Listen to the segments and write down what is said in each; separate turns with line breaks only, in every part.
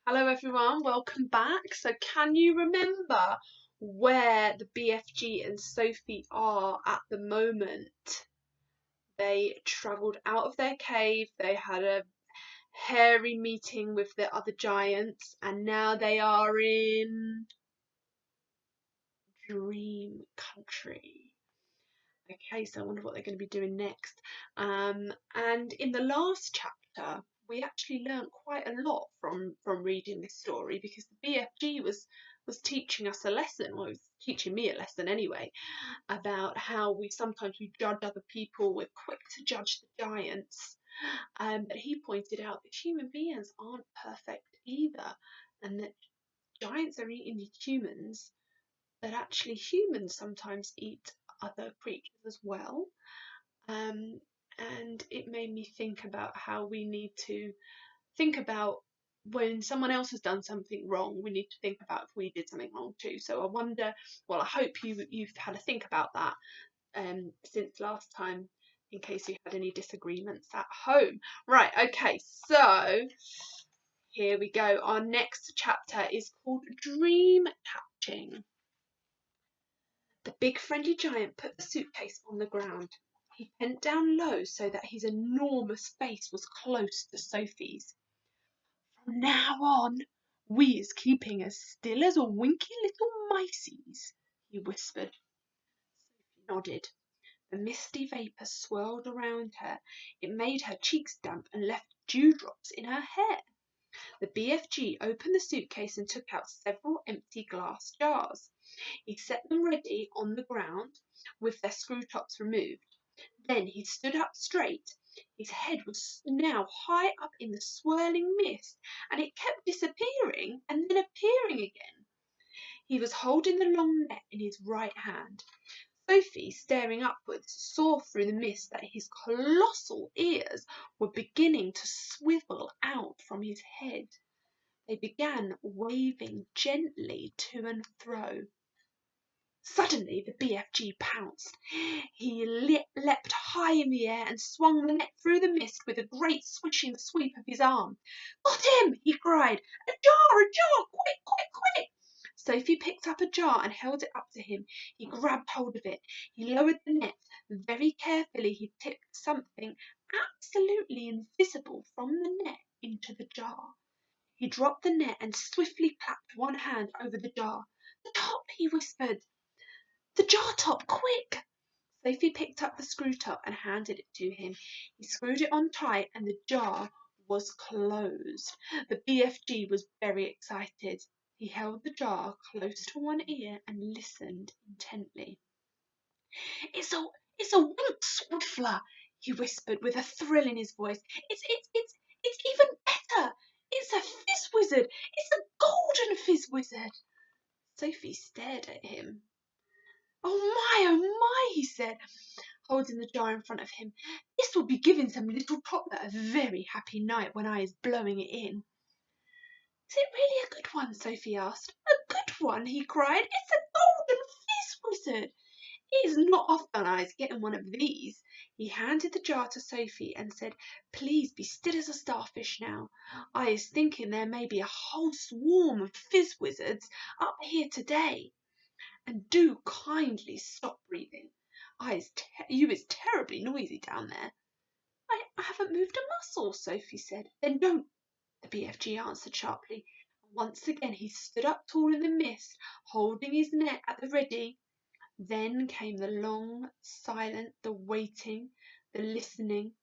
Hello everyone, welcome back. So can you remember where the BFG and Sophie are at the moment? They travelled out of their cave, they had a hairy meeting with the other giants, and now they are in Dream Country. Okay, so I wonder what they're going to be doing next. And in the last chapter, we actually learnt quite a lot from reading this story, because the BFG was teaching us a lesson. Well, it was teaching me a lesson anyway, about how we sometimes judge other people. We're quick to judge the giants, but he pointed out that human beings aren't perfect either, and that giants are eating humans, that actually humans sometimes eat other creatures as well. And it made me think about how we need to think about when someone else has done something wrong, we need to think about if we did something wrong too. So I wonder, well, I hope you've had a think about that since last time, in case you had any disagreements at home. Right, okay, so here we go. Our next chapter is called Dream Catching. The big friendly giant put the suitcase on the ground. He bent down low so that his enormous face was close to Sophie's. "From now on, we is keeping as still as a winky little micey's," he whispered. Sophie nodded. The misty vapour swirled around her. It made her cheeks damp and left dewdrops in her hair. The BFG opened the suitcase and took out several empty glass jars. He set them ready on the ground with their screw tops removed. Then he stood up straight. His head was now high up in the swirling mist, and it kept disappearing and then appearing again. He was holding the long net in his right hand. Sophie, staring upwards, saw through the mist that his colossal ears were beginning to swivel out from his head. They began waving gently to and fro. Suddenly the BFG pounced. He leapt high in the air and swung the net through the mist with a great swishing sweep of his arm. "Got him!" he cried. "A jar! A jar! Quick, quick, quick!" Sophie picked up a jar and held it up to him. He grabbed hold of it. He lowered the net. Very carefully he tipped something absolutely invisible from the net into the jar. He dropped the net and swiftly clapped one hand over the jar. "The top!" he whispered. "The jar top, quick!" Sophie picked up the screw top and handed it to him. He screwed it on tight and the jar was closed. The BFG was very excited. He held the jar close to one ear and listened intently. It's a wink swiffler," he whispered with a thrill in his voice. It's even better. It's a fizz wizard. It's a golden fizz wizard." Sophie stared at him. Oh my, he said, holding the jar in front of him. "This will be giving some little toddler a very happy night when I is blowing it in." "Is it really a good one?" Sophie asked. "A good one?" he cried. "It's a golden fizz wizard. It is not often I is getting one of these." He handed the jar to Sophie and said, "Please be still as a starfish now. I is thinking there may be a whole swarm of fizz wizards up here today. And do kindly stop breathing. You is terribly noisy down there." I haven't moved a muscle," Sophie said. "Then don't," the BFG answered sharply. Once again he stood up tall in the mist, holding his net at the ready. Then came the long silence, the waiting, the listening,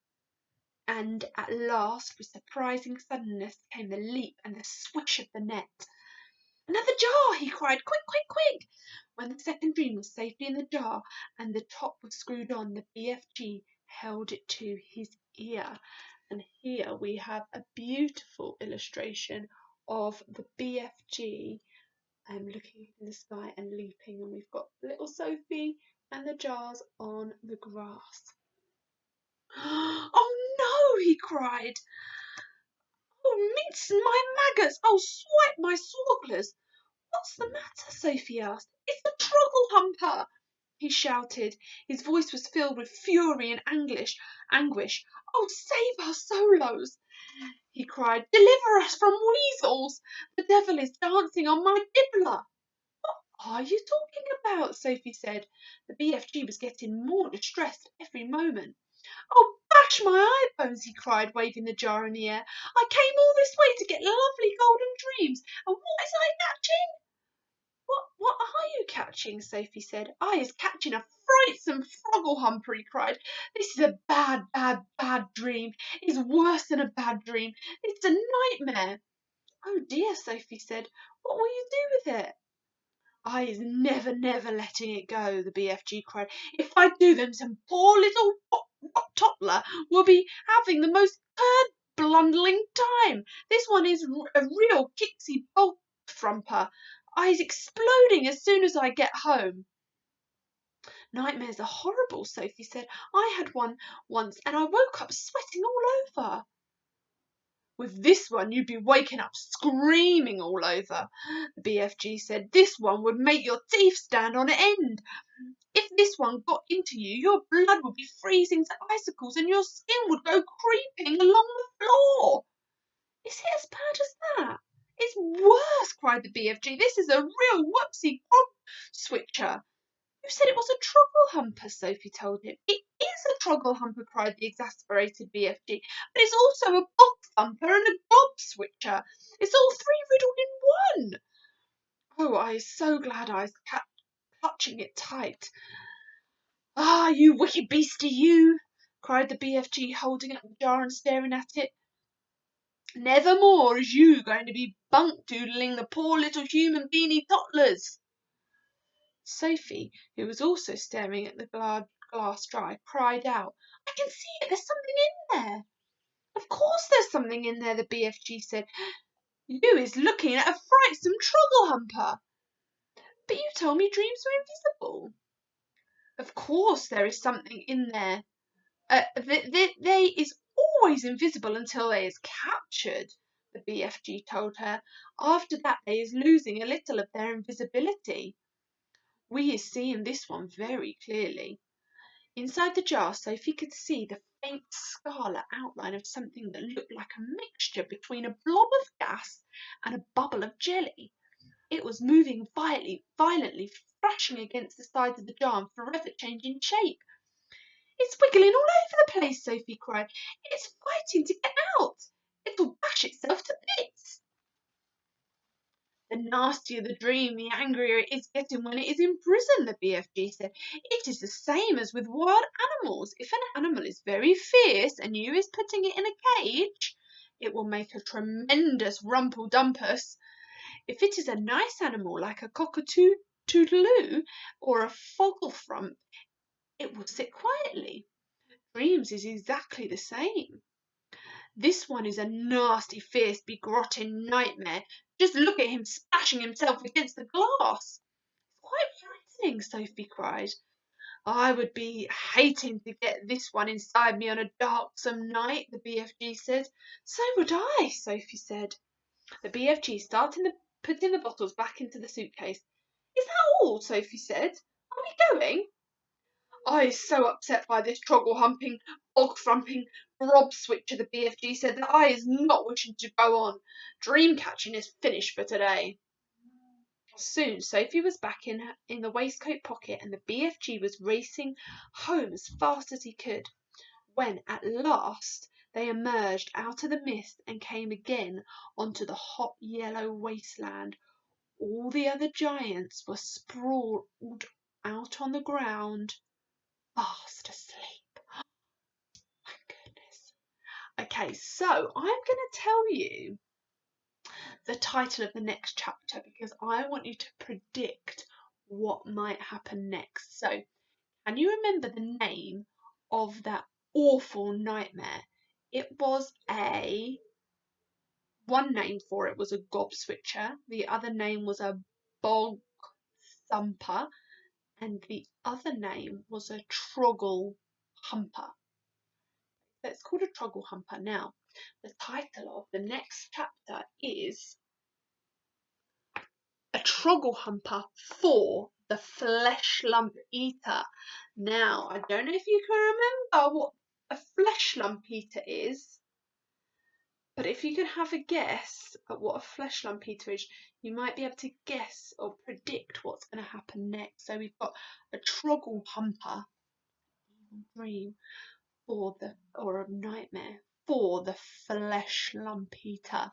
and at last, with surprising suddenness, came the leap and the swish of the net. "Another jar!" he cried. "Quick, quick, quick!" When the second dream was safely in the jar and the top was screwed on, the BFG held it to his ear. And here we have a beautiful illustration of the BFG looking in the sky and leaping, and we've got little Sophie and the jars on the grass. "Oh no!" he cried. "Oh, mince my maggots! Oh, swipe my swogglers!" "What's the matter?" Sophie asked. "It's the Troggle Humper!" he shouted. His voice was filled with fury and anguish. "Oh, save our solos!" he cried. "Deliver us from weasels! The devil is dancing on my nibbler." "What are you talking about?" Sophie said. The BFG was getting more distressed every moment. "Oh, bash my eye bones!" he cried, waving the jar in the air. "I came all this way to get lovely golden dreams, and what is I catching?" What are you catching?" Sophie said. "I is catching a frightsome froggle humper," he cried. "This is a bad, bad, bad dream. It's worse than a bad dream. It's a nightmare." "Oh dear," Sophie said. "What will you do with it?" "I is never, never letting it go," the BFG cried. "If I do, then some poor little toddler will be having the most blundering time. This one is a real kicksy bog frumper. I is exploding as soon as I get home." "Nightmares are horrible," Sophie said. "I had one once and I woke up sweating all over." "With this one you'd be waking up screaming all over," the BFG said. "This one would make your teeth stand on end. If this one got into you, your blood would be freezing to icicles and your skin would go creeping along the floor." "Is it as bad as that?" "It's worse," cried the BFG. "This is a real whoopsie grog switcher." "You said it was a troggle humper," Sophie told him. "It is a troggle humper," cried the exasperated BFG. "But it's also a bog thumper and a gob switcher. It's all three riddled in one." "Oh, I is so glad I was clutching it tight." "Ah, you wicked beastie, you!" cried the BFG, holding up the jar and staring at it. "Never more is you going to be bunk-doodling the poor little human beanie toddlers." Sophie, who was also staring at the glass jar, cried out, "I can see it! There's something in there!" "Of course there's something in there," the BFG said. "You is looking at a frightsome troggle humper." "But you told me dreams were invisible." "Of course there is something in there. They is always invisible until they is captured," the BFG told her. "After that they is losing a little of their invisibility. We is seeing this one very clearly." Inside the jar, Sophie could see the faint scarlet outline of something that looked like a mixture between a blob of gas and a bubble of jelly. It was moving violently, thrashing against the sides of the jar and forever changing shape. "It's wiggling all over the place," Sophie cried. "It's fighting to get out. It'll bash itself to bits." "The nastier the dream, the angrier it is getting when it is in prison," the BFG said. "It is the same as with wild animals. If an animal is very fierce and you is putting it in a cage, it will make a tremendous rumpel-dumpus. If it is a nice animal like a cockatoo-toodaloo or a foggle-frump, it will sit quietly. Dreams is exactly the same. This one is a nasty, fierce, begrotting nightmare. Just look at him splashing himself against the glass." "It's quite frightening," Sophie cried. "I would be hating to get this one inside me on a darksome night," the BFG said. "So would I," Sophie said. The BFG started putting the bottles back into the suitcase. "Is that all?" Sophie said. "Are we going?" "I is so upset by this troggle humping, bog thumping rob switcher," the BFG said, "that I is not wishing to go on. Dream catching is finished for today." Soon Sophie was back in the waistcoat pocket and the BFG was racing home as fast as he could. When at last they emerged out of the mist and came again onto the hot yellow wasteland, all the other giants were sprawled out on the ground, fast asleep. My goodness. Okay, so I'm going to tell you the title of the next chapter because I want you to predict what might happen next. So, can you remember the name of that awful nightmare? It was one name for it was a gob switcher, the other name was a bog thumper, and the other name was a troggle humper. So it's called a troggle humper. Now, the title of the next chapter is A Troggle Humper for the Flesh Lump Eater. Now, I don't know if you can remember what a flesh lump eater is. But if you can have a guess at what a flesh lump eater is, you might be able to guess or predict what's going to happen next. So we've got a troggle humper, dream, or a nightmare for the flesh lump eater.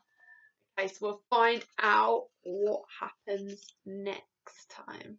Okay, so we'll find out what happens next time.